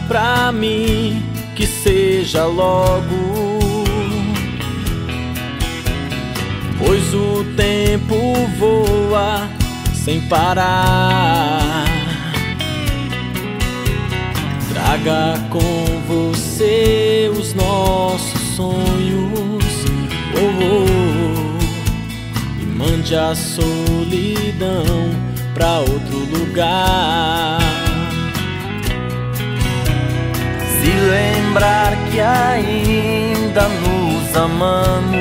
pra mim, que seja logo, pois o tempo voa sem parar. Traga com você os nossos sonhos, e mande a solidão pra outro lugar. Se lembrar que ainda nos amamos,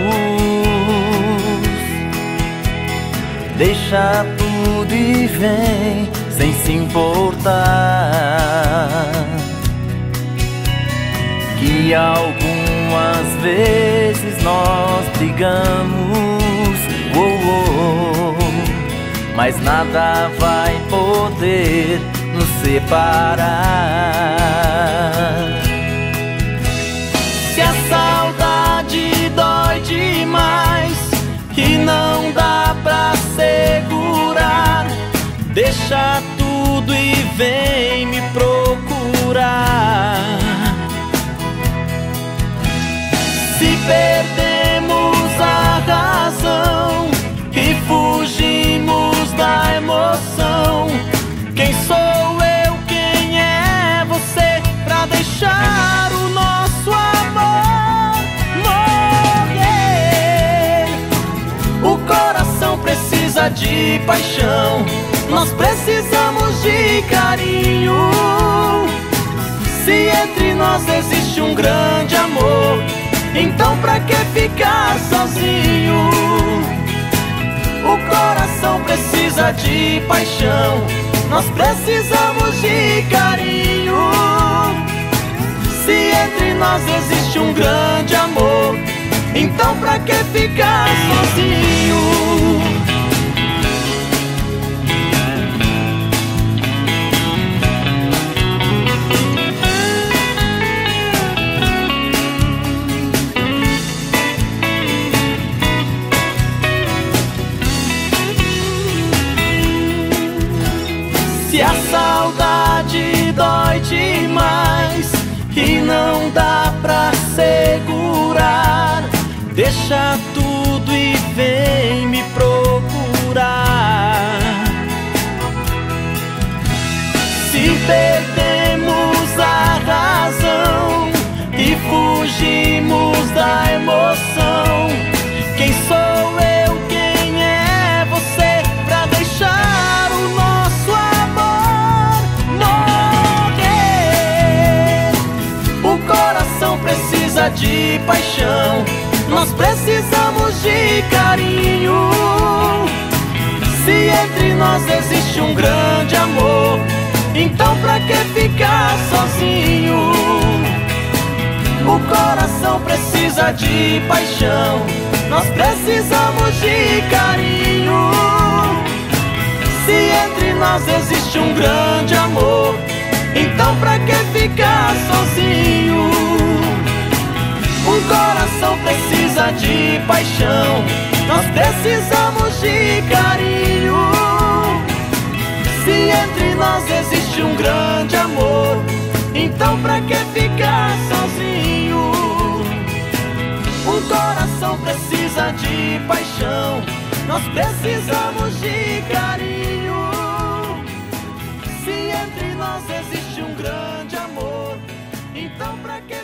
deixa tudo e vem sem se importar, que algumas vezes nós brigamos, mas nada vai poder nos separar. Se a saudade dói demais e não dá pra segurar, deixa tudo e vem me procurar. Se perdemos a razão e fugimos da emoção, quem sou eu, quem é você pra deixar o nosso amor morrer? O coração precisa de paixão, nós precisamos de carinho. Se entre nós existe um grande amor, então pra que ficar sozinho? O coração precisa de paixão, nós precisamos de carinho. Se entre nós existe um grande amor, então pra que ficar sozinho? Se a saudade dói demais e não dá pra segurar, deixa tudo e vem me procurar. Se perdemos a razão e fugimos da emoção, quem sou eu, quem é você pra deixar o nosso amor morrer? O coração precisa de paixão, nós precisamos de carinho. Se entre nós existe um grande amor, então pra que ficar sozinho? O coração precisa de paixão, nós precisamos de carinho. Se entre nós existe um grande amor, então pra que ficar sozinho? O coração precisa de paixão, nós precisamos de carinho. Se entre nós existe um grande amor, então pra que ficar sozinho? O coração precisa de paixão, nós precisamos de carinho. Se entre nós existe um grande amor, então pra que